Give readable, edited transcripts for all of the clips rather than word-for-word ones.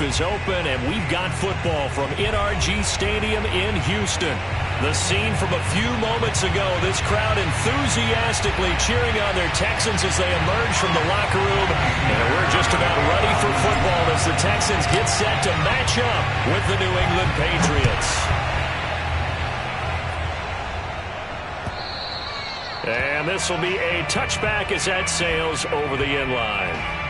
is open, and we've got football from NRG Stadium in Houston. The scene from a few moments ago, this crowd enthusiastically cheering on their Texans as they emerge from the locker room. And we're just about ready for football as the Texans get set to match up with the New England Patriots. And this will be a touchback as that sails over the end line.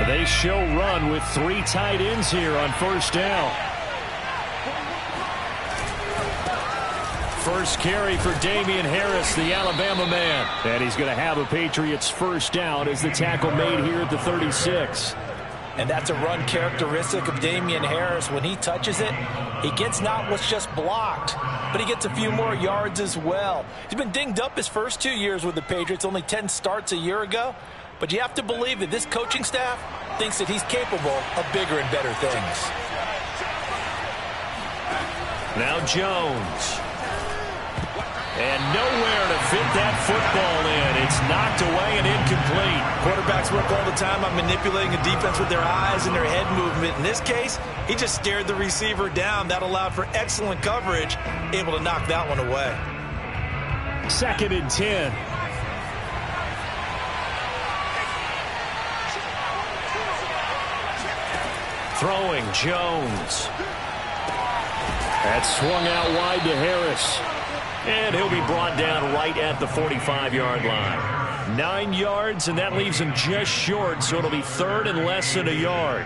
They show run with 3 tight ends here on first down. First carry for Damian Harris, the Alabama man. And he's going to have a Patriots first down as the tackle made here at the 36. And that's a run characteristic of Damian Harris. When he touches it, he gets not what's just blocked, but he gets a few more yards as well. He's been dinged up his first 2 years with the Patriots, only 10 starts a year ago. But you have to believe that this coaching staff thinks that he's capable of bigger and better things. Now Jones. And nowhere to fit that football in. It's knocked away and incomplete. Quarterbacks work all the time on manipulating a defense with their eyes and their head movement. In this case, he just stared the receiver down. That allowed for excellent coverage, able to knock that one away. 2nd and 10. Throwing Jones. That swung out wide to Harris. And he'll be brought down right at the 45-yard line. 9 yards, and that leaves him just short, so it'll be 3rd and less than a yard.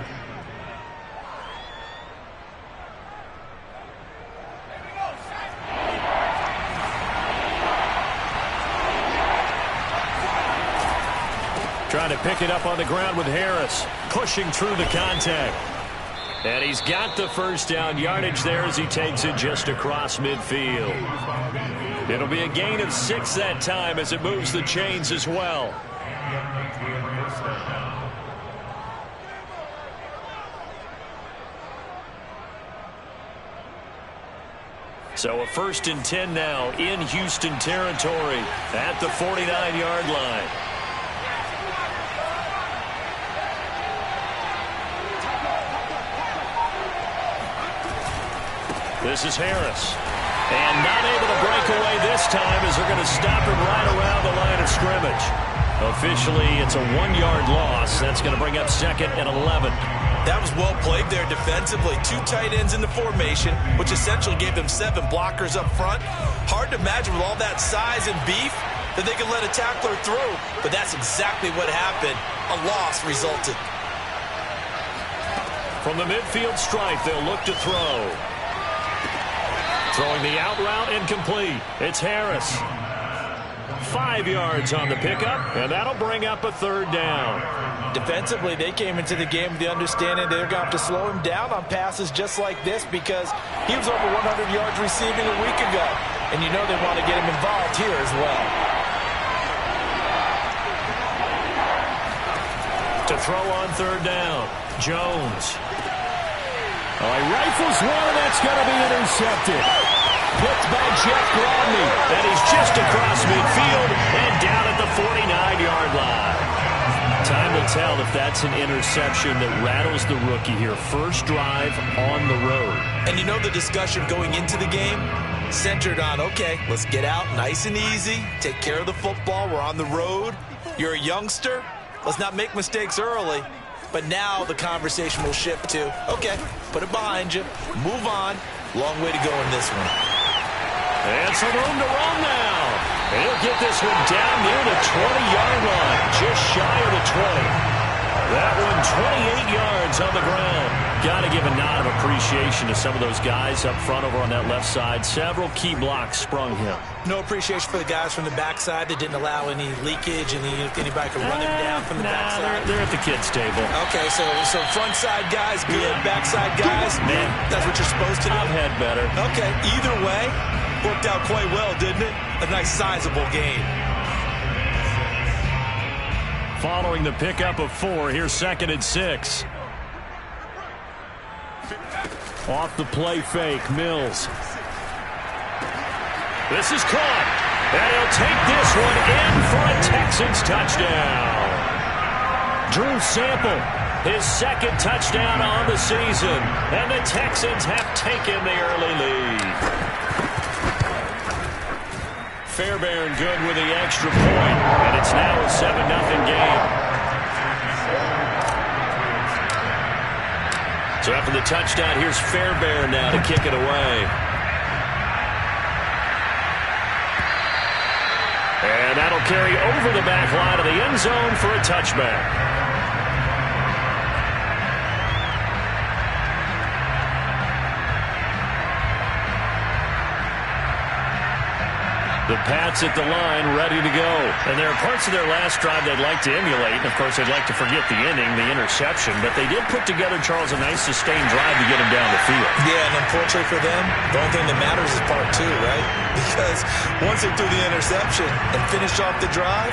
Trying to pick it up on the ground with Harris, pushing through the contact. And he's got the first down yardage there as he takes it just across midfield. It'll be a gain of 6 that time as it moves the chains as well. So a 1st and 10 now in Houston territory at the 49-yard line. This is Harris. And not able to break away this time as they're going to stop him right around the line of scrimmage. Officially, it's a 1-yard loss. That's going to bring up 2nd and 11. That was well played there defensively. 2 tight ends in the formation, which essentially gave them 7 blockers up front. Hard to imagine with all that size and beef that they could let a tackler through. But that's exactly what happened. A loss resulted. From the midfield stripe, they'll look to throw. Throwing the out route incomplete. It's Harris. 5 yards on the pickup, and that'll bring up a 3rd down. Defensively, they came into the game with the understanding they're going to have to slow him down on passes just like this because he was over 100 yards receiving a week ago. And you know they want to get him involved here as well. To throw on 3rd down, Jones. Oh, he rifles one, and that's going to be intercepted. Picked by Jeff Gladney. And he's just across midfield and down at the 49-yard line. Time will tell if that's an interception that rattles the rookie here. First drive on the road. And you know the discussion going into the game centered on, okay, let's get out nice and easy, take care of the football, we're on the road. You're a youngster, let's not make mistakes early. But now the conversation will shift to, okay, put it behind you, move on. Long way to go in this one. And some room to run now. And he'll get this one down near the 20-yard line, just shy of the 20. That one 28 yards on the ground. Got to give a nod of appreciation to some of those guys up front over on that left side. Several key blocks sprung him. No appreciation for the guys from the backside that didn't allow any leakage and anybody could run him down from the backside. They're at the kids' table. Okay, so front side guys good, backside guys, man, that's what you're supposed to do. I've had better. Okay, either way, worked out quite well, didn't it? A nice sizable game. Following the pickup of 4, here's 2nd and 6. Off the play fake, Mills. This is caught. And he'll take this one in for a Texans touchdown. Drew Sample, his second touchdown on the season. And the Texans have taken the early lead. Fairbairn good with the extra point. And it's now a 7-0 game. So after the touchdown, here's Fairbairn now to kick it away. And that'll carry over the back line of the end zone for a touchback. The Pats at the line, ready to go. And there are parts of their last drive they'd like to emulate. And, of course, they'd like to forget the inning, the interception. But they did put together, Charles, a nice sustained drive to get him down the field. Yeah, and unfortunately for them, the only thing that matters is part two, right? Because once they threw the interception and finished off the drive,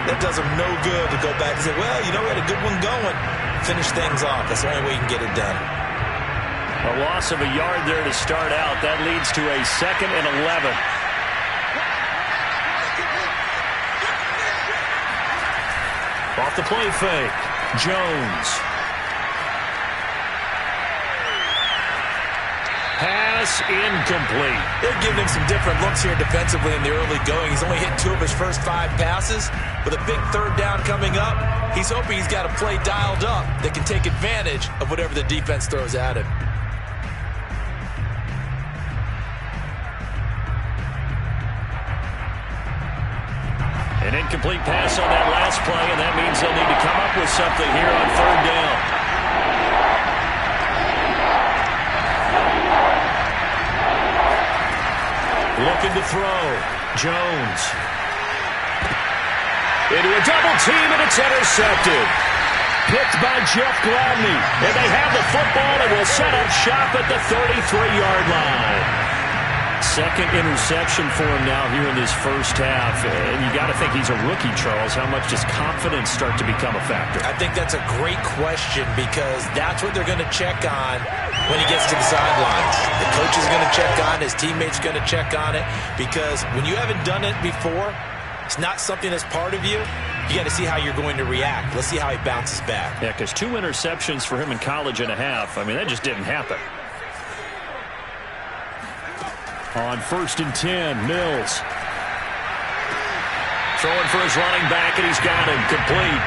that does them no good to go back and say, well, you know, we had a good one going. Finish things off. That's the only way you can get it done. A loss of a yard there to start out. That leads to a 2nd and 11. Off the play fake, Jones. Pass incomplete. They're giving him some different looks here defensively in the early going. He's only hit 2 of his first 5 passes. With a big 3rd down coming up, he's hoping he's got a play dialed up that can take advantage of whatever the defense throws at him. An incomplete pass on that last play, and that means they'll need to come up with something here on 3rd down. Looking to throw. Jones. Into a double team, and it's intercepted. Picked by Jeff Gladney. And they have the football and will set up shop at the 33-yard line. 2nd interception for him now here in this first half. And you got to think he's a rookie, Charles. How much does confidence start to become a factor? I think that's a great question because that's what they're going to check on when he gets to the sidelines. The coach is going to check on, his teammates are going to check on it because when you haven't done it before, it's not something that's part of you. You got to see how you're going to react. Let's see how he bounces back. Yeah, because 2 interceptions for him in college and a half. I mean, that just didn't happen. On 1st and 10, Mills. Throwing for his running back, and he's got him complete.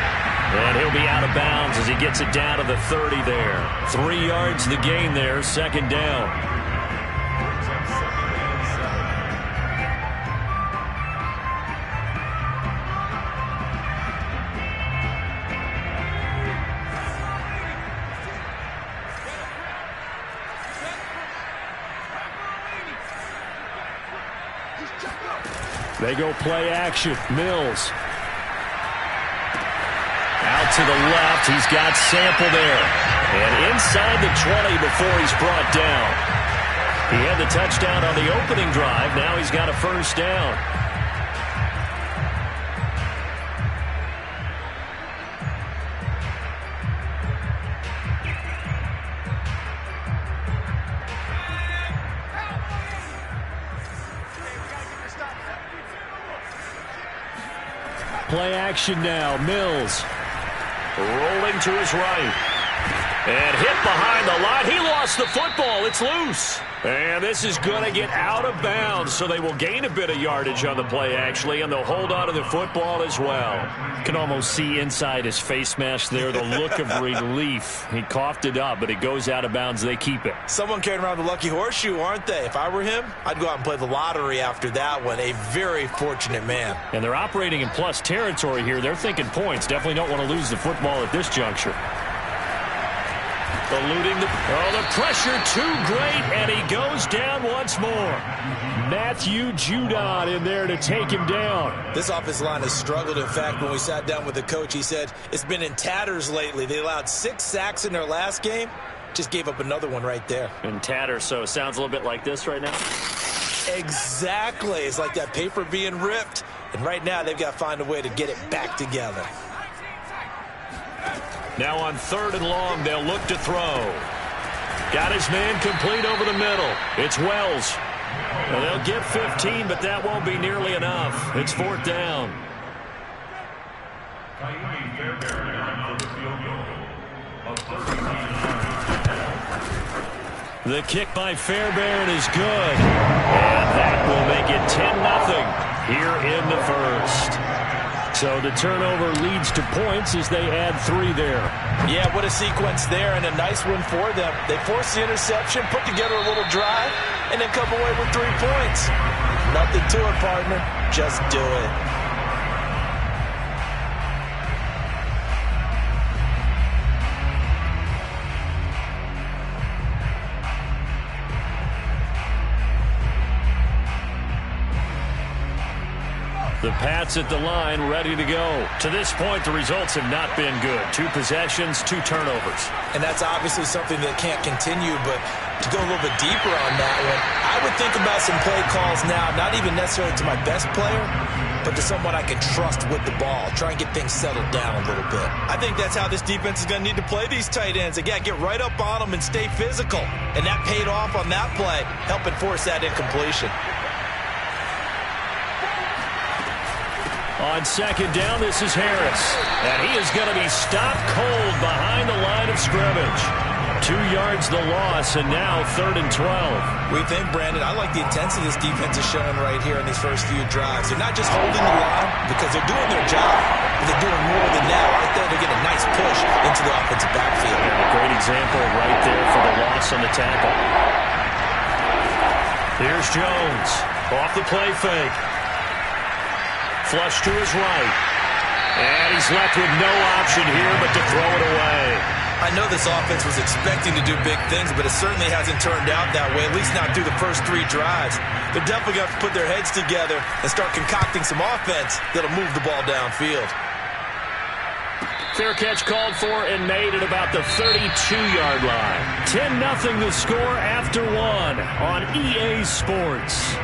And he'll be out of bounds as he gets it down to the 30 there. 3 yards the gain there, 2nd down. They go play action. Mills. Out to the left. He's got Sample there. And inside the 20 before he's brought down. He had the touchdown on the opening drive. Now he's got a 1st down. Play action now. Mills rolling to his right. And hit behind the line. He lost the football. It's loose. And this is going to get out of bounds, so they will gain a bit of yardage on the play, actually, and they'll hold on to the football as well. You can almost see inside his face mask there the look of relief. He coughed it up, but it goes out of bounds. They keep it. Someone carrying around the lucky horseshoe, aren't they? If I were him, I'd go out and play the lottery after that one. A very fortunate man. And they're operating in plus territory here. They're thinking points. Definitely don't want to lose the football at this juncture. Eluding the pressure too great, and he goes down once more. Matthew Judon in there to take him down. This offensive line has struggled. In fact, when we sat down with the coach, he said it's been in tatters lately. They allowed 6 sacks in their last game. Just gave up another one right there. In tatters, so it sounds a little bit like this right now. Exactly. It's like that paper being ripped. And right now, they've got to find a way to get it back together. Now on 3rd and long, they'll look to throw. Got his man complete over the middle. It's Wells. Well, they'll get 15, but that won't be nearly enough. It's fourth down. The kick by Fairbairn is good. And that will make it 10-0 here in the first. So the turnover leads to points as they add 3 there. Yeah, what a sequence there, and a nice one for them. They force the interception, put together a little drive, and then come away with 3 points. Nothing to it, partner. Just do it. The Pats at the line, ready to go. To this point, the results have not been good. 2 possessions, 2 turnovers. And that's obviously something that can't continue, but to go a little bit deeper on that one, I would think about some play calls now, not even necessarily to my best player, but to someone I can trust with the ball. Try and get things settled down a little bit. I think that's how this defense is going to need to play these tight ends. Again, get right up on them and stay physical. And that paid off on that play, helping force that incompletion. On second down, this is Harris. And he is going to be stopped cold behind the line of scrimmage. 2 yards the loss, and now 3rd and 12. We think, Brandon, I like the intensity this defense is showing right here in these first few drives. They're not just holding the line because they're doing their job, but they're doing more than that. Right there, they get a nice push into the offensive backfield. Yeah, a great example right there for the loss on the tackle. Here's Jones. Off the play fake. Flush to his right. And he's left with no option here but to throw it away. I know this offense was expecting to do big things, but it certainly hasn't turned out that way, at least not through the first 3 drives. They're definitely going to have to put their heads together and start concocting some offense that'll move the ball downfield. Fair catch called for and made at about the 32-yard line. 10-0 the score after 1 on EA Sports.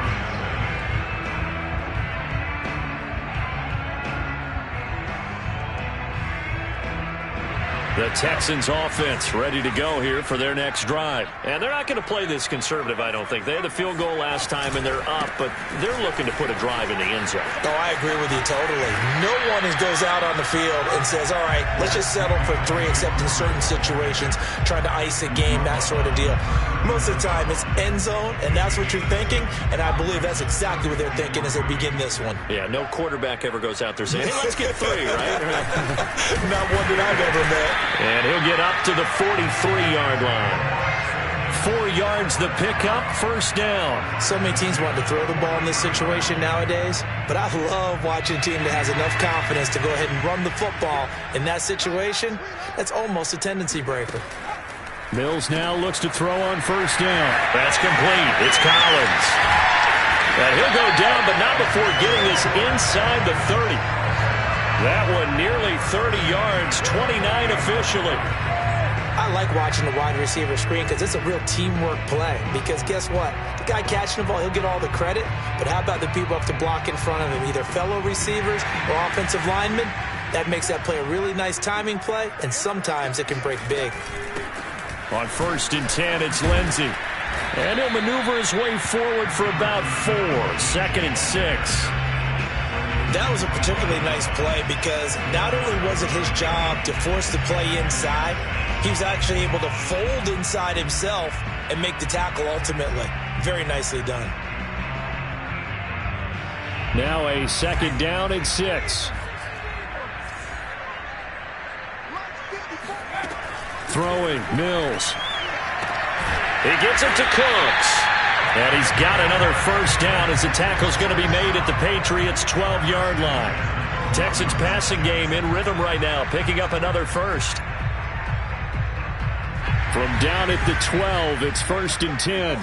The Texans offense ready to go here for their next drive. And they're not going to play this conservative, I don't think. They had the field goal last time, and they're up, but they're looking to put a drive in the end zone. Oh, I agree with you totally. No one goes out on the field and says, all right, let's just settle for 3, except in certain situations, trying to ice a game, that sort of deal. Most of the time, it's end zone, and that's what you're thinking, and I believe that's exactly what they're thinking as they begin this one. Yeah, no quarterback ever goes out there saying, hey, let's get 3, right? Not one that I've ever met. And he'll get up to the 43-yard line. 4 yards the pickup, first down. So many teams want to throw the ball in this situation nowadays, but I love watching a team that has enough confidence to go ahead and run the football in that situation. That's almost a tendency breaker. Mills now looks to throw on first down. That's complete. It's Collins. And he'll go down, but not before getting this inside the 30. That one nearly 30 yards, 29 officially. I like watching the wide receiver screen because it's a real teamwork play. Because guess what? The guy catching the ball, he'll get all the credit. But how about the people up to block in front of him, either fellow receivers or offensive linemen? That makes that play a really nice timing play, and sometimes it can break big. On 1st and 10, it's Lindsey. And he'll maneuver his way forward for about 4. 2nd and 6. That was a particularly nice play because not only was it his job to force the play inside, he was actually able to fold inside himself and make the tackle ultimately. Very nicely done. Now a 2nd down and 6. Throwing, Mills. He gets it to Cooks. And he's got another first down as the tackle's going to be made at the Patriots' 12-yard line. Texans passing game in rhythm right now, picking up another first. From down at the 12, it's 1st and 10.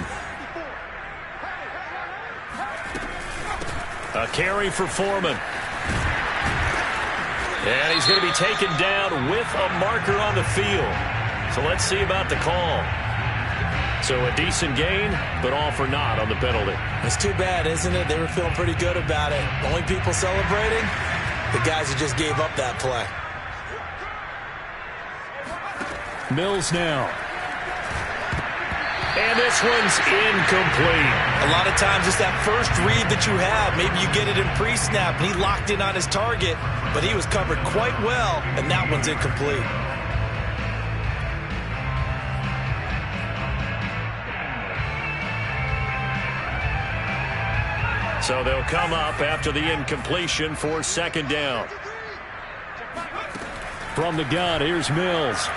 A carry for Foreman. And he's going to be taken down with a marker on the field. So let's see about the call. So a decent gain, but all for naught on the penalty. It's too bad, isn't it? They were feeling pretty good about it. The only people celebrating, the guys who just gave up that play. Mills now. And this one's incomplete. A lot of times it's that first read that you have. Maybe you get it in pre-snap, and he locked in on his target, but he was covered quite well, and that one's incomplete. So they'll come up after the incompletion for second down. From the gun, here's Mills.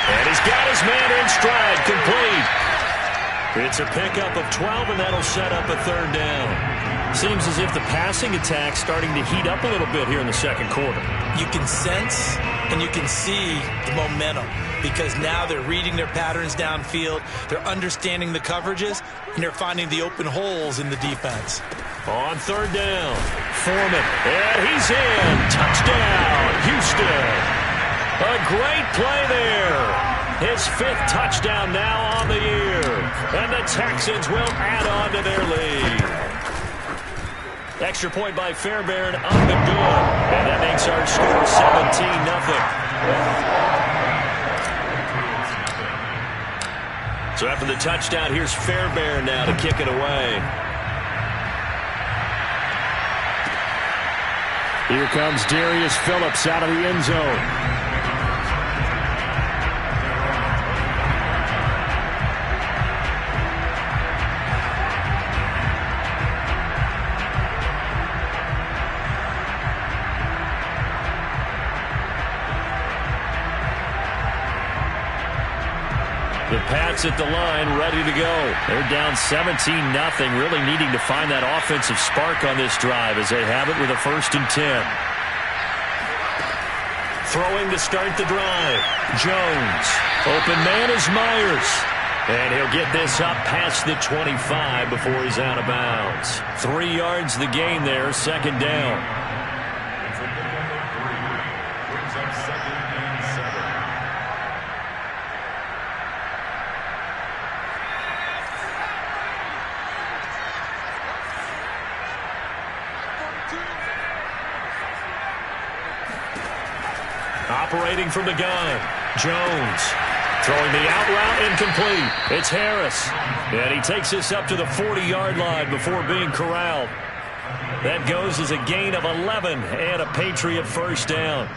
And he's got his man in stride, complete. It's a pickup of 12, and that'll set up a third down. Seems as if the passing attack's starting to heat up a little bit here in the second quarter. You can sense and you can see the momentum because now they're reading their patterns downfield, they're understanding the coverages, and they're finding the open holes in the defense. On third down, Foreman, and he's in. Touchdown, Houston. A great play there. His 5th touchdown now on the year. And the Texans will add on to their lead. Extra point by Fairbairn up and good. And that makes our score 17-0. So after the touchdown, here's Fairbairn now to kick it away. Here comes Darius Phillips out of the end zone. The Pats at the line, ready to go. They're down 17-0, really needing to find that offensive spark on this drive as they have it with a 1st and 10. Throwing to start the drive. Jones. Open man is Myers. And he'll get this up past the 25 before he's out of bounds. 3 yards the gain there, second down. Operating from the gun, Jones. Throwing the out route, incomplete. It's Harris. And he takes this up to the 40-yard line before being corralled. That goes as a gain of 11 and a Patriot first down.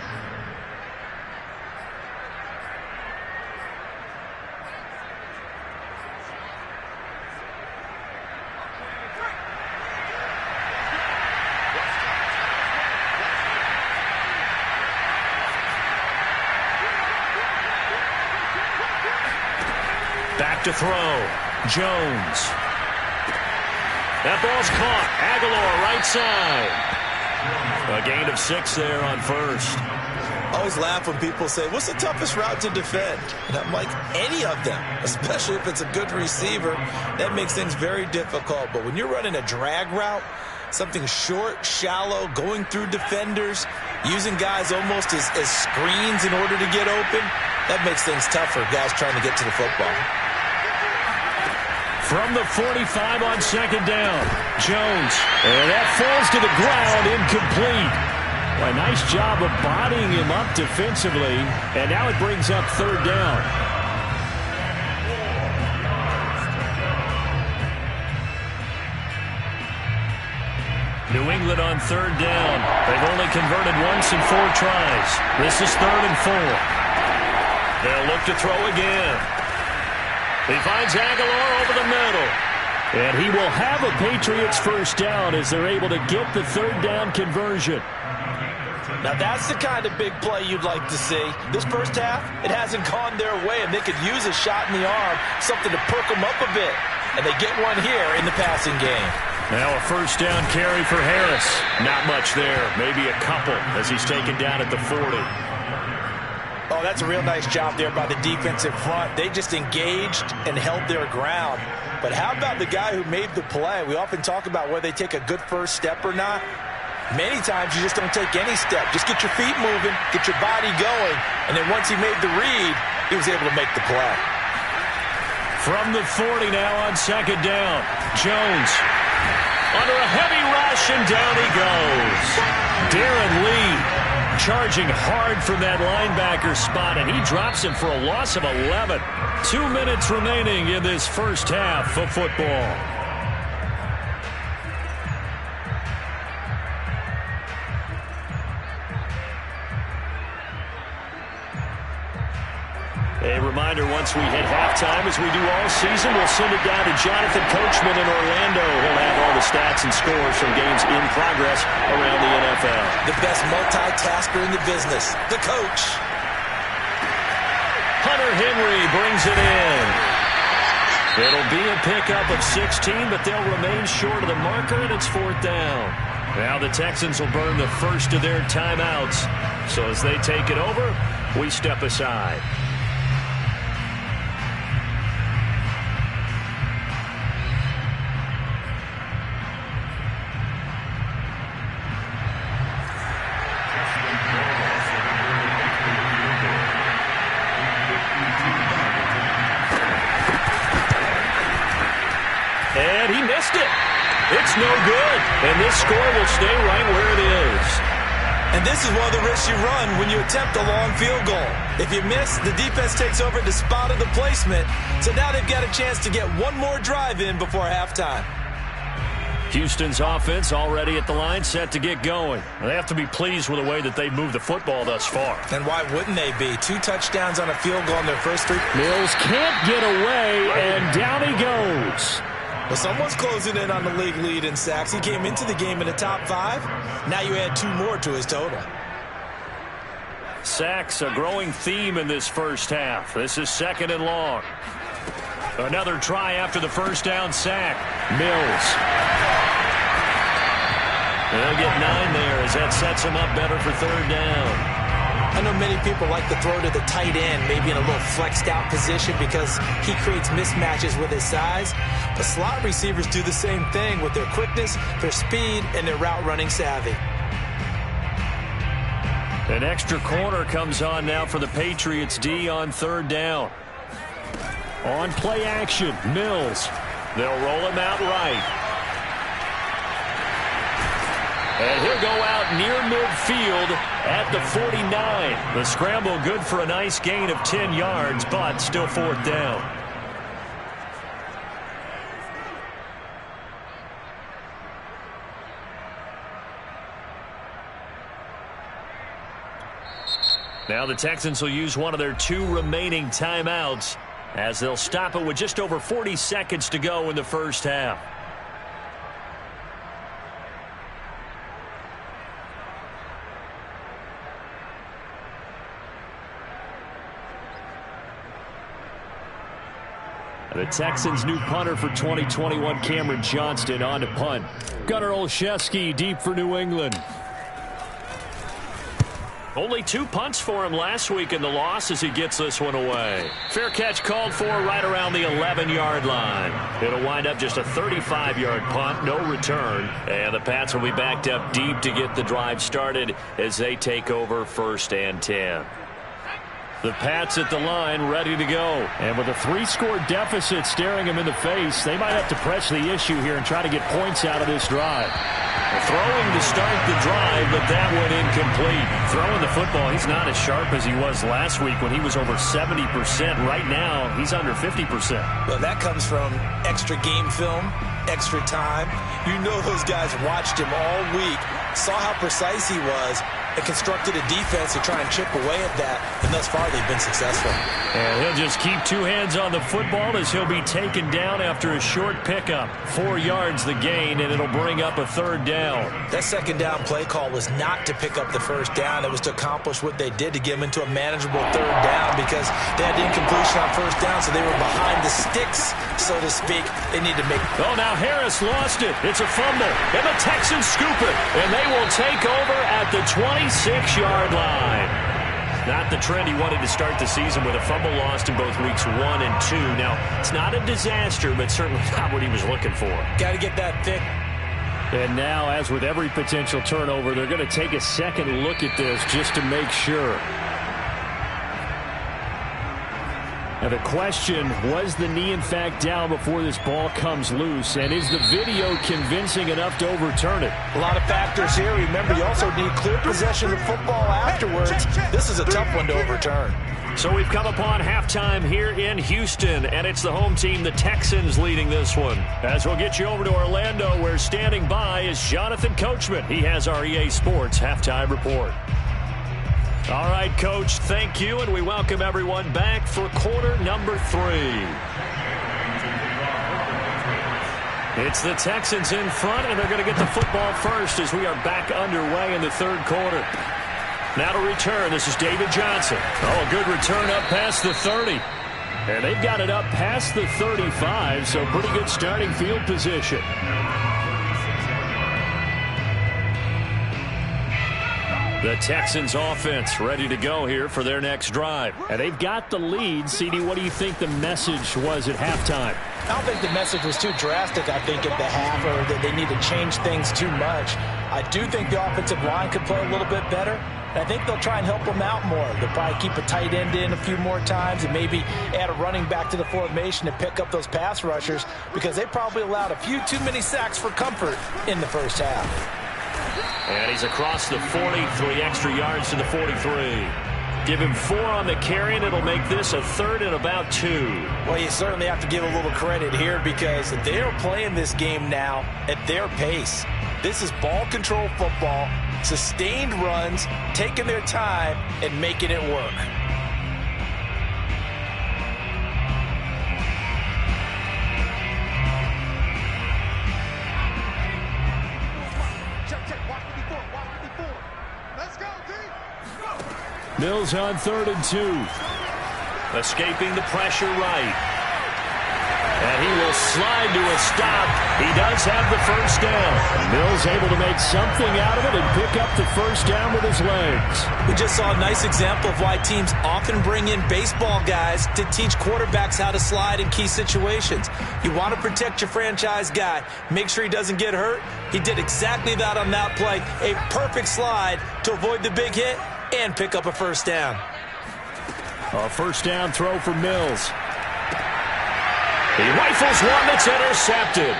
Back to throw. Jones. That ball's caught. Aguilar right side. A gain of 6 there on first. I always laugh when people say, what's the toughest route to defend? And I'm like, any of them, especially if it's a good receiver. That makes things very difficult. But when you're running a drag route, something short, shallow, going through defenders, using guys almost as screens in order to get open, that makes things tougher, guys trying to get to the football. From the 45 on second down, Jones. And that falls to the ground, incomplete. A nice job of bodying him up defensively. And now it brings up third down. New England on third down. They've only converted once in 4 tries. This is 3rd and 4. They'll look to throw again. He finds Aguilar over the middle. And he will have a Patriots first down as they're able to get the third down conversion. Now that's the kind of big play you'd like to see. This first half, it hasn't gone their way, and they could use a shot in the arm, something to perk them up a bit. And they get one here in the passing game. Now a first down carry for Harris. Not much there, maybe a couple as he's taken down at the 40. Oh, that's a real nice job there by the defensive front. They just engaged and held their ground. But how about the guy who made the play? We often talk about whether they take a good first step or not. Many times you just don't take any step. Just get your feet moving, get your body going, and then once he made the read, he was able to make the play. From the 40 now on second down, Jones under a heavy rush, and down he goes. Darren Lee charging hard from that linebacker spot, and he drops him for a loss of 11. 2 minutes remaining in this first half of football. A reminder, once we hit halftime, as we do all season, we'll send it down to Jonathan Coachman in Orlando. He'll have all the stats and scores from games in progress around the NFL. The best multitasker in the business, the coach. Hunter Henry brings it in. It'll be a pickup of 16, but they'll remain short of the marker, and it's 4th down. Now the Texans will burn the first of their timeouts. So as they take it over, we step aside. And he missed it. It's no good. And this score will stay right where it is. And this is one of the risks you run when you attempt a long field goal. If you miss, the defense takes over the spot of the placement. So now they've got a chance to get one more drive in before halftime. Houston's offense already at the line, set to get going. They have to be pleased with the way that they've moved the football thus far. And why wouldn't they be? 2 touchdowns on a field goal in their first 3. Mills can't get away, and down he goes. Well, someone's closing in on the league lead in sacks. He came into the game in the top 5. Now you add 2 more to his total. Sacks, a growing theme in this first half. This is 2nd and long. Another try after the first down sack. Mills. They'll get 9 there as that sets him up better for 3rd down. I know many people like to throw to the tight end, maybe in a little flexed out position because he creates mismatches with his size. But slot receivers do the same thing with their quickness, their speed, and their route running savvy. An extra corner comes on now for the Patriots D on 3rd down. On play action, Mills. They'll roll him out right. And he'll go out near midfield at the 49. The scramble good for a nice gain of 10 yards, but still 4th down. Now the Texans will use one of their 2 remaining timeouts as they'll stop it with just over 40 seconds to go in the first half. The Texans' new punter for 2021, Cameron Johnston, on to punt. Gunnar Olszewski deep for New England. Only 2 punts for him last week in the loss as he gets this one away. Fair catch called for right around the 11-yard line. It'll wind up just a 35-yard punt, no return. And the Pats will be backed up deep to get the drive started as they take over 1st and 10. The Pats at the line, ready to go. And with a 3-score deficit staring them in the face, they might have to press the issue here and try to get points out of this drive. Throwing to start the drive, but that went incomplete. Throwing the football, he's not as sharp as he was last week when he was over 70%. Right now, he's under 50%. Well, that comes from extra game film, extra time. You know those guys watched him all week, saw how precise he was, and constructed a defense to try and chip away at that, and thus far they've been successful. And he'll just keep 2 hands on the football as he'll be taken down after a short pickup. 4 yards the gain, and it'll bring up a 3rd down. That 2nd down play call was not to pick up the 1st down. It was to accomplish what they did to get them into a manageable 3rd down because they had incompletion on 1st down, so they were behind the sticks, so to speak. They need to make... Oh, now Harris lost it. It's a fumble, and the Texans scoop it, and they will take over at the 26-yard line. Not the trend he wanted to start the season with a fumble lost in both weeks 1 and 2. Now, it's not a disaster, but certainly not what he was looking for. Got to get that pick. And now, as with every potential turnover, they're going to take a second look at this just to make sure. Now the question, was the knee in fact down before this ball comes loose? And is the video convincing enough to overturn it? A lot of factors here. Remember, you also need clear possession of football afterwards. This is a tough one to overturn. So we've come upon halftime here in Houston, and it's the home team, the Texans, leading this one. As we'll get you over to Orlando, where standing by is Jonathan Coachman. He has our EA Sports halftime report. All right, Coach, thank you, and we welcome everyone back for quarter number 3. It's the Texans in front, and they're going to get the football first as we are back underway in the third quarter. Now to return, this is David Johnson. Oh, a good return up past the 30. And they've got it up past the 35, so pretty good starting field position. The Texans offense ready to go here for their next drive. And they've got the lead. CD, what do you think the message was at halftime? I don't think the message was too drastic, I think, at the half, or that they need to change things too much. I do think the offensive line could play a little bit better. And I think they'll try and help them out more. They'll probably keep a tight end in a few more times and maybe add a running back to the formation to pick up those pass rushers, because they probably allowed a few too many sacks for comfort in the first half. And he's across the 40, 3 extra yards to the 43. Give him 4 on the carry, and it'll make this a third and about 2. Well, you certainly have to give a little credit here, because they are playing this game now at their pace. This is ball control football, sustained runs, taking their time and making it work. Mills on 3rd and 2. Escaping the pressure right. And he will slide to a stop. He does have the first down. Mills able to make something out of it and pick up the first down with his legs. We just saw a nice example of why teams often bring in baseball guys to teach quarterbacks how to slide in key situations. You want to protect your franchise guy. Make sure he doesn't get hurt. He did exactly that on that play. A perfect slide to avoid the big hit and pick up a first down. A first down throw for Mills. He rifles one that's intercepted.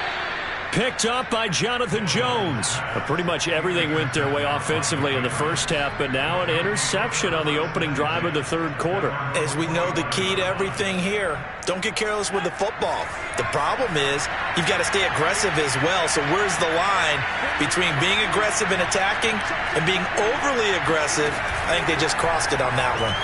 Picked up by Jonathan Jones. Pretty much everything went their way offensively in the first half, but now an interception on the opening drive of the third quarter. As we know, the key to everything here, don't get careless with the football. The problem is you've got to stay aggressive as well. So where's the line between being aggressive and attacking and being overly aggressive? I think they just crossed it on that one.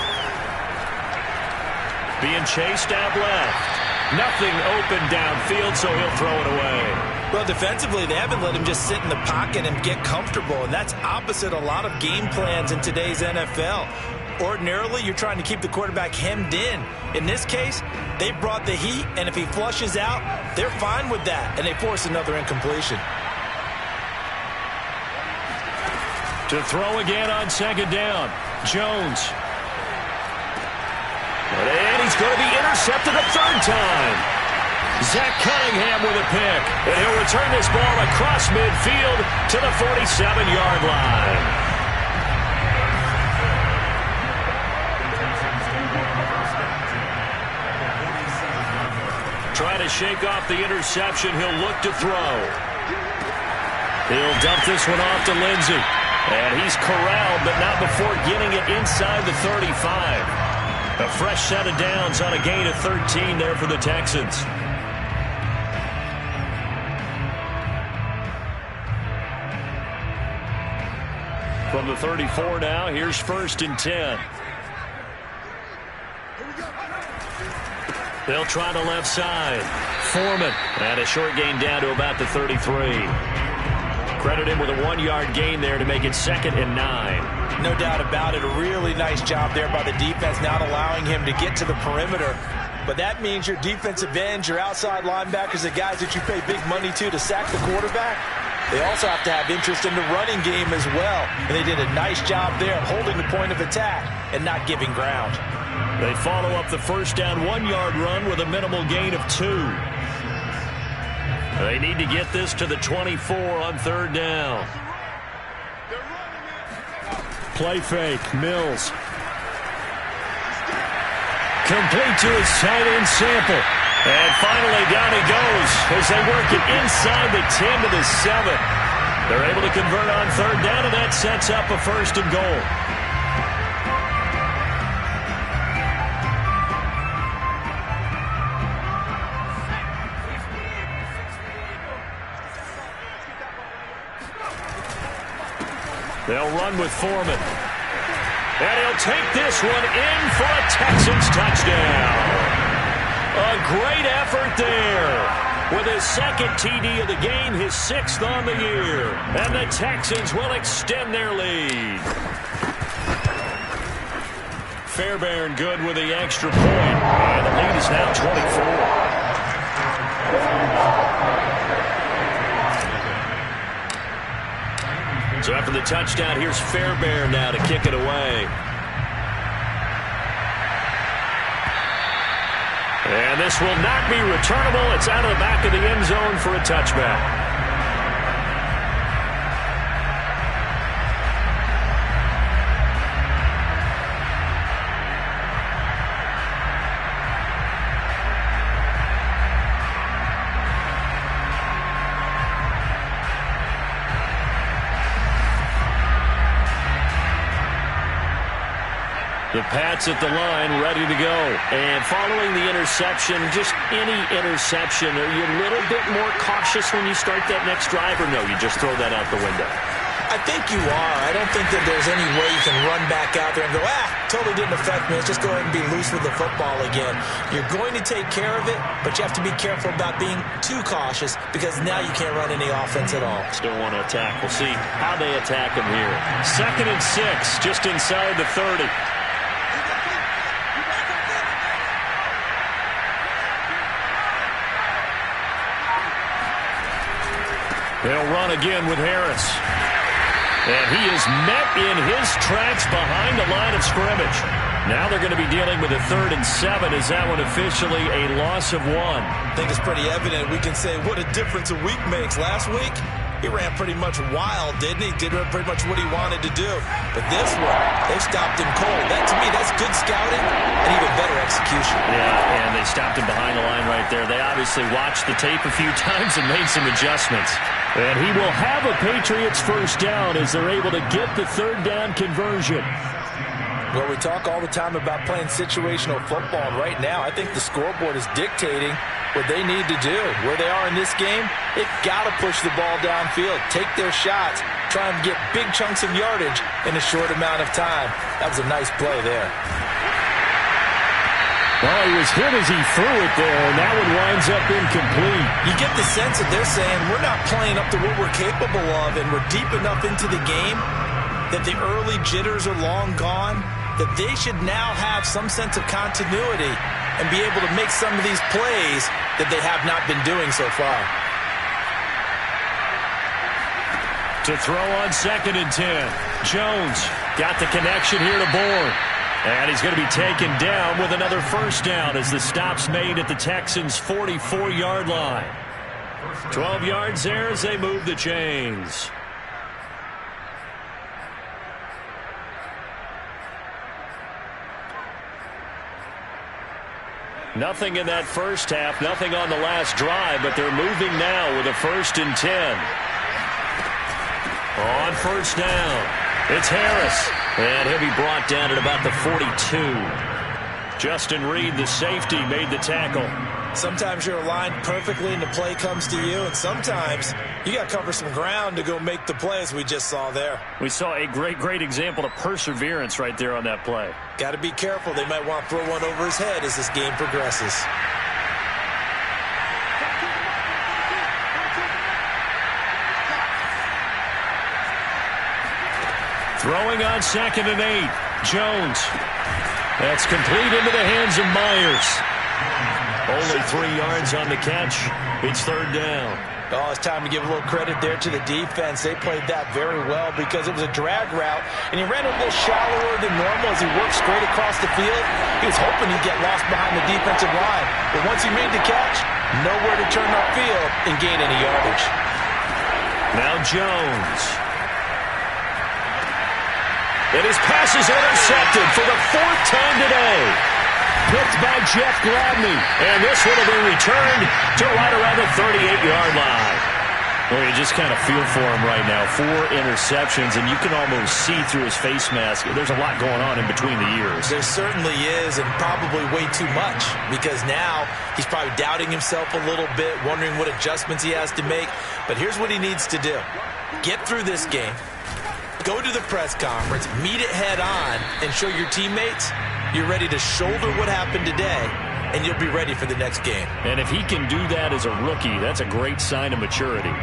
Being chased out left. Nothing open downfield, so he'll throw it away. Well, defensively, they haven't let him just sit in the pocket and get comfortable, and that's opposite a lot of game plans in today's NFL. Ordinarily, you're trying to keep the quarterback hemmed in. In this case, they brought the heat, and if he flushes out, they're fine with that, and they force another incompletion. To throw again on second down, Jones. And he's going to be intercepted a third time. Zach Cunningham with a pick. And he'll return this ball across midfield to the 47-yard line. Trying to shake off the interception. He'll look to throw. He'll dump this one off to Lindsey. And he's corralled, but not before getting it inside the 35. A fresh set of downs on a gain of 13 there for the Texans. From the 34 now, here's 1st and 10. They'll try the left side. Foreman. And a short gain down to about the 33. Credit him with a 1-yard gain there to make it 2nd and 9. No doubt about it. A really nice job there by the defense, not allowing him to get to the perimeter. But that means your defensive ends, your outside linebackers, the guys that you pay big money to sack the quarterback, they also have to have interest in the running game as well. And they did a nice job there of holding the point of attack and not giving ground. They follow up the first down 1-yard run with a minimal gain of 2. They need to get this to the 24 on 3rd down. Play fake, Mills. Complete to his tight end Sample. And finally down he goes as they work it inside the 10 to the 7. They're able to convert on third down, and that sets up a 1st and goal. They'll run with Foreman. And he'll take this one in for a Texans touchdown. A great effort there. With his 2nd TD of the game, his 6th on the year. And the Texans will extend their lead. Fairbairn good with the extra point. And the lead is now 24. So after the touchdown, here's Fairbairn now to kick it away. And this will not be returnable. It's out of the back of the end zone for a touchback. The Pats at the line, ready to go. And following the interception, just any interception, are you a little bit more cautious when you start that next drive, or no, you just throw that out the window? I think you are. I don't think that there's any way you can run back out there and go, totally didn't affect me. Let's just go ahead and be loose with the football again. You're going to take care of it, but you have to be careful about being too cautious because now you can't run any offense at all. Still want to attack. We'll see how they attack him here. 2nd and 6, just inside the 30. They'll run again with Harris. And he is met in his tracks behind the line of scrimmage. Now they're going to be dealing with a 3rd and 7. Is that one officially a loss of 1? I think it's pretty evident. We can say what a difference a week makes. Last week, he ran pretty much wild, didn't he? Did pretty much what he wanted to do. But this one, they stopped him cold. That, to me, that's good scouting and even better execution. Yeah, and they stopped him behind the line right there. They obviously watched the tape a few times and made some adjustments. And he will have a Patriots 1st down as they're able to get the 3rd down conversion. Well, we talk all the time about playing situational football, and right now I think the scoreboard is dictating what they need to do. Where they are in this game, they've got to push the ball downfield, take their shots, try and get big chunks of yardage in a short amount of time. That was a nice play there. Well, he was hit as he threw it there, and that one winds up incomplete. You get the sense that they're saying we're not playing up to what we're capable of, and we're deep enough into the game that the early jitters are long gone, that they should now have some sense of continuity and be able to make some of these plays that they have not been doing so far. To throw on 2nd and 10. Jones got the connection here to Bourne. And he's going to be taken down with another 1st down as the stop's made at the Texans' 44-yard line. 12 yards there as they move the chains. Nothing in that first half, nothing on the last drive, but they're moving now with a 1st and 10. On 1st down. It's Harris, and he'll be brought down at about the 42. Justin Reed, the safety, made the tackle. Sometimes you're aligned perfectly and the play comes to you, and sometimes you got to cover some ground to go make the play, as we just saw there. We saw a great example of perseverance right there on that play. Got to be careful. They might want to throw one over his head as this game progresses. Throwing on 2nd and 8. Jones. That's complete into the hands of Myers. Only 3 yards on the catch. It's 3rd down. Oh, it's time to give a little credit there to the defense. They played that very well because it was a drag route, and he ran a little shallower than normal as he worked straight across the field. He was hoping he'd get lost behind the defensive line, but once he made the catch, nowhere to turn upfield and gain any yardage. Now Jones. And his pass is intercepted for the 4th time today. picked by Jeff Gladney. And this one will be returned to right around the 38-yard line. Well, you just kind of feel for him right now. 4 interceptions, and you can almost see through his face mask. There's a lot going on in between the ears. There certainly is, and probably way too much, because now he's probably doubting himself a little bit, wondering what adjustments he has to make. But here's what he needs to do. Get through this game, go to the press conference, meet it head on, and show your teammates you're ready to shoulder what happened today, and you'll be ready for the next game. And if he can do that as a rookie, that's a great sign of maturity.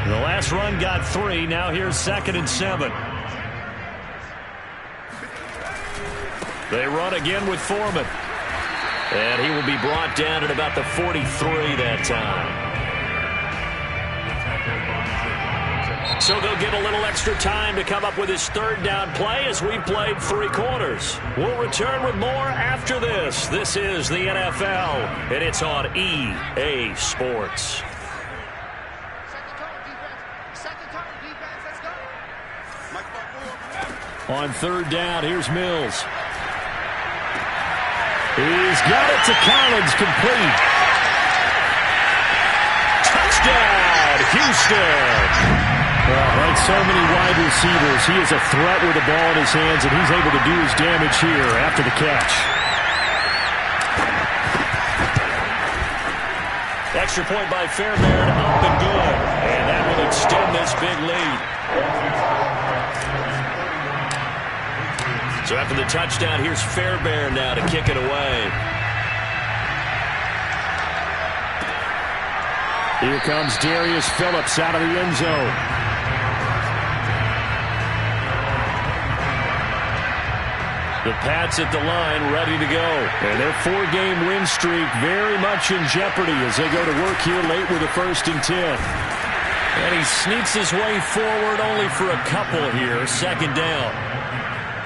The last run got 3. Now here's 2nd and 7. They run again with Foreman. And he will be brought down at about the 43 that time. So they'll get a little extra time to come up with his 3rd down play as we played 3 quarters. We'll return with more after this. This is the NFL, and it's on EA Sports. On 3rd down, here's Mills. He's got it to Collins, complete. Touchdown, Houston. Like so many wide receivers, he is a threat with the ball in his hands, and he's able to do his damage here after the catch. Extra point by Fairbairn, up and good. And that will extend this big lead. So after the touchdown, here's Fairbairn now to kick it away. Here comes Darius Phillips out of the end zone. The Pats at the line, ready to go. And their 4-game win streak very much in jeopardy as they go to work here late with a 1st and 10. And he sneaks his way forward only for a couple here. 2nd down.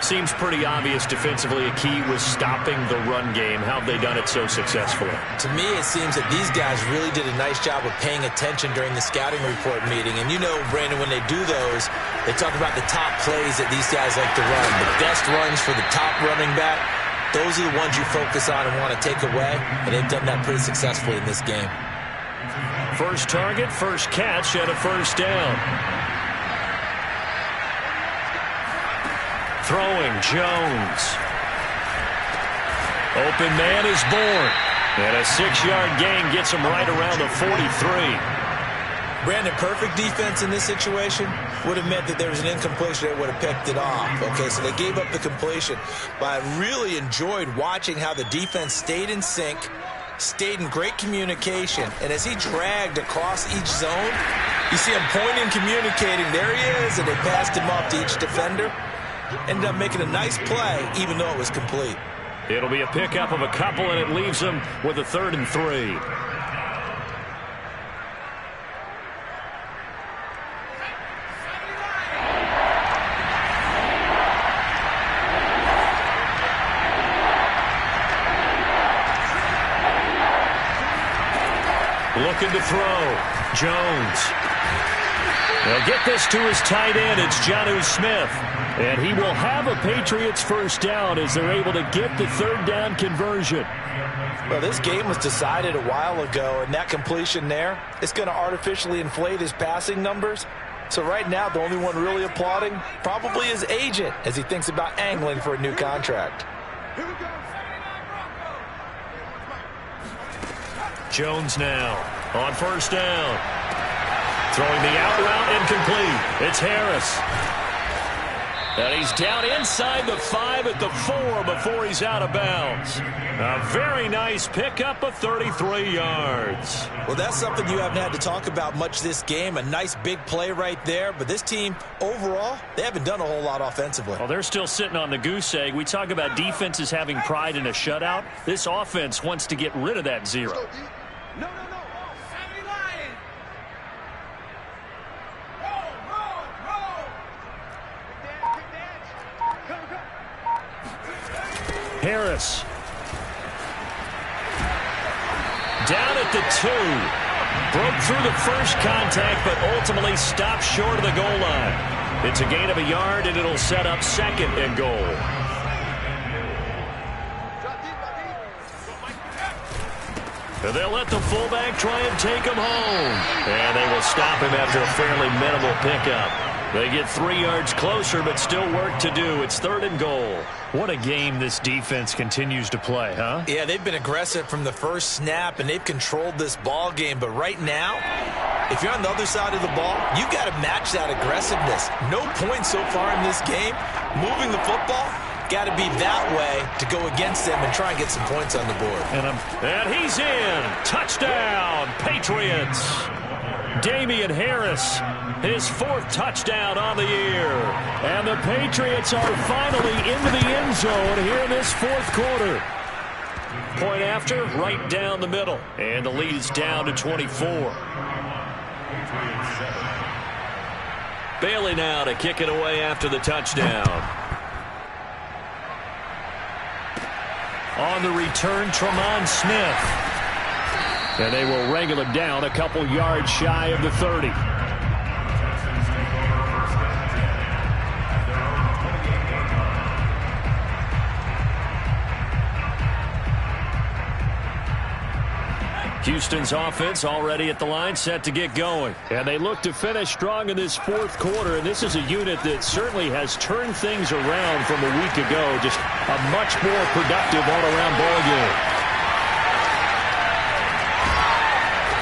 Seems pretty obvious defensively a key was stopping the run game. How have they done it so successfully? To me, it seems that these guys really did a nice job of paying attention during the scouting report meeting. And you know, Brandon, when they do those, they talk about the top plays that these guys like to run. The best runs for the top running back, those are the ones you focus on and want to take away. And they've done that pretty successfully in this game. First target, first catch, and a 1st down. Throwing, Jones. Open man is born. And a 6-yard gain gets him right around the 43. Brandon, perfect defense in this situation would have meant that there was an incompletion that would have picked it off. Okay, so they gave up the completion. But I really enjoyed watching how the defense stayed in sync, stayed in great communication. And as he dragged across each zone, you see him pointing, communicating. There he is, and they passed him off to each defender. Ended up making a nice play, even though it was complete. It'll be a pickup of a couple, and it leaves them with a 3rd and 3. Looking to throw. Jones. They'll get this to his tight end. It's Jonnu Smith. And he will have a Patriots 1st down as they're able to get the 3rd down conversion. Well, this game was decided a while ago, and that completion there, it's going to artificially inflate his passing numbers. So right now, the only one really applauding probably his agent as he thinks about angling for a new contract. Jones now on 1st down. Throwing the out route, incomplete. It's Harris. And he's down inside the 5 at the 4 before he's out of bounds. A very nice pickup of 33 yards. Well, that's something you haven't had to talk about much this game. A nice big play right there. But this team, overall, they haven't done a whole lot offensively. Well, they're still sitting on the goose egg. We talk about defenses having pride in a shutout. This offense wants to get rid of that 0. No. Harris. Down at the 2. Broke through the first contact, but ultimately stopped short of the goal line. It's a gain of a yard, and it'll set up 2nd and goal. And they'll let the fullback try and take him home. And they will stop him after a fairly minimal pickup. They get 3 yards closer, but still work to do. It's 3rd and goal. What a game this defense continues to play, huh? Yeah, they've been aggressive from the first snap, and they've controlled this ball game. But right now, if you're on the other side of the ball, you've got to match that aggressiveness. No points so far in this game. Moving the football, got to be that way to go against them and try and get some points on the board. And he's in. Touchdown, Patriots. Damian Harris, his 4th touchdown on the year. And the Patriots are finally into the end zone here in this 4th quarter. Point after, right down the middle. And the lead is down to 24. Bailey now to kick it away after the touchdown. On the return, Tremont Smith. And they will wrangle him down a couple yards shy of the 30. Houston's offense already at the line, set to get going. And they look to finish strong in this 4th quarter. And this is a unit that certainly has turned things around from a week ago. Just a much more productive all-around ball game.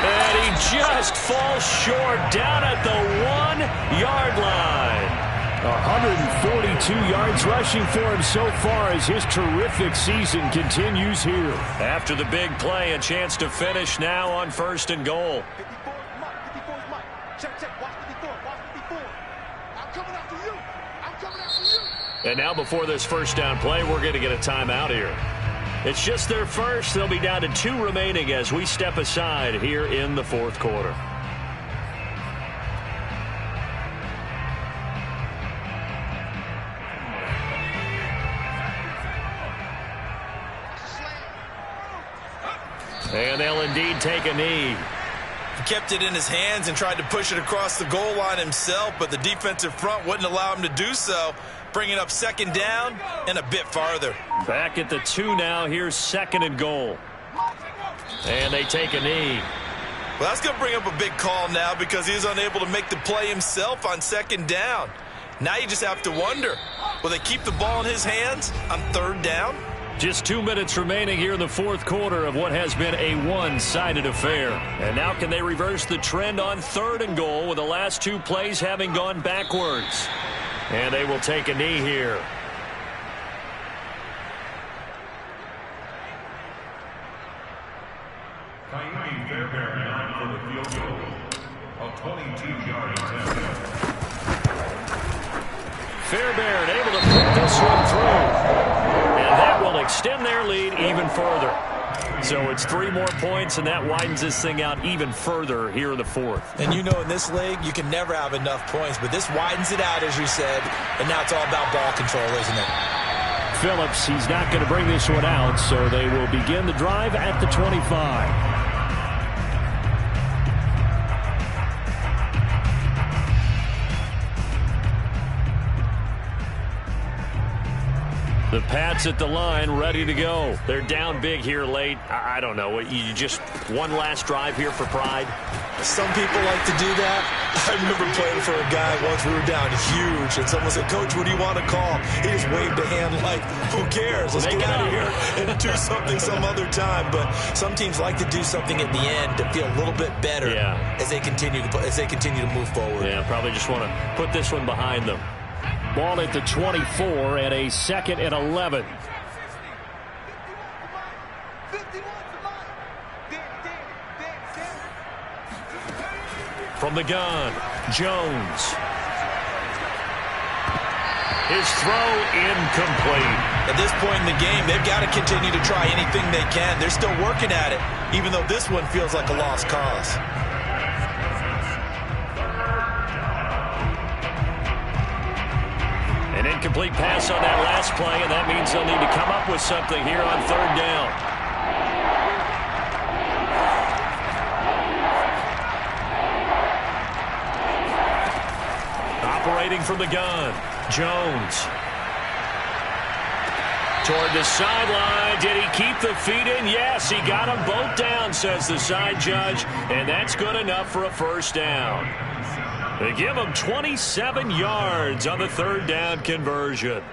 And he just falls short down at the 1-yard line. 142 yards rushing for him so far as his terrific season continues here. After the big play, a chance to finish now on 1st and goal. 54 is Mike. 54 is Mike. Check. Watch 54. Watch 54. I'm coming after you. I'm coming after you. And now before this 1st down play, we're going to get a timeout here. It's just their first. They'll be down to 2 remaining as we step aside here in the 4th quarter. And they'll indeed take a knee. He kept it in his hands and tried to push it across the goal line himself, but the defensive front wouldn't allow him to do so. Bringing up 2nd down and a bit farther. Back at the 2 now. Here's 2nd and goal. And they take a knee. Well, that's going to bring up a big call now because he is unable to make the play himself on 2nd down. Now you just have to wonder, will they keep the ball in his hands on 3rd down? Just 2 minutes remaining here in the 4th quarter of what has been a one-sided affair. And now can they reverse the trend on 3rd and goal with the last 2 plays having gone backwards? And they will take a knee here. Fairbairn for the field goal. A 22-yard attempt. Fairbairn able to put this one through. And that will extend their lead even further. So it's 3 more points, and that widens this thing out even further here in the 4th. And you know in this league, you can never have enough points, but this widens it out, as you said, and now it's all about ball control, isn't it? Phillips, he's not going to bring this one out, so they will begin the drive at the 25. The Pats at the line, ready to go. They're down big here late. I don't know. You just one last drive here for pride? Some people like to do that. I remember playing for a guy once. We were down huge, and someone said, "Coach, what do you want to call?" He just waved a hand like, "Who cares? Let's get out of here and do something some other time." But some teams like to do something at the end to feel a little bit better as they continue to move forward. Yeah, probably just want to put this one behind them. Ball at the 24 and a 2nd and 11. From the gun, Jones. His throw incomplete. At this point in the game, they've got to continue to try anything they can. They're still working at it, even though this one feels like a lost cause. An incomplete pass on that last play, and that means they'll need to come up with something here on 3rd down. Operating from the gun, Jones. Toward the sideline. Did he keep the feet in? Yes, he got them both down, says the side judge. And that's good enough for a first down. They give him 27 yards on the third down conversion.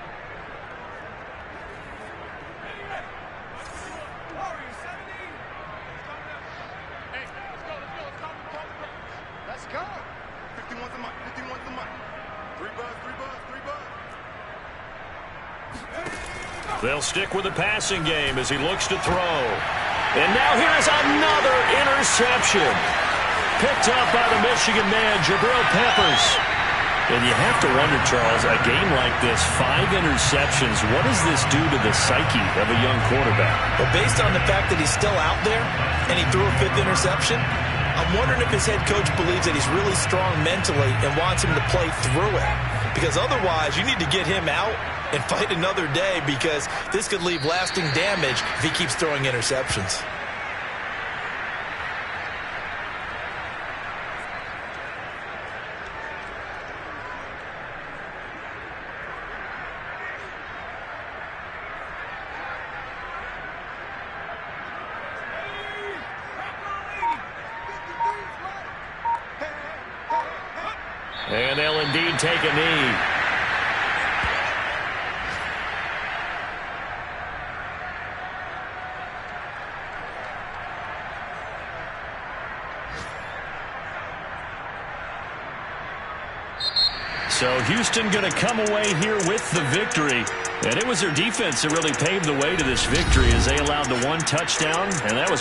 Let's go. 51's the money. 51's the money. 3 buzz, 3 buzz, 3 buzz. They'll stick with the passing game as he looks to throw. And now here's another interception. Picked up by the Michigan man, Jabril Peppers. And you have to wonder, Charles, a game like this, 5 interceptions, what does this do to the psyche of a young quarterback? But based on the fact that he's still out there and he threw a 5th interception, I'm wondering if his head coach believes that he's really strong mentally and wants him to play through it. Because otherwise, you need to get him out and fight another day, because this could leave lasting damage if he keeps throwing interceptions. And they'll indeed take a knee. So Houston going to come away here with the victory. And it was their defense that really paved the way to this victory as they allowed the 1 touchdown, and that was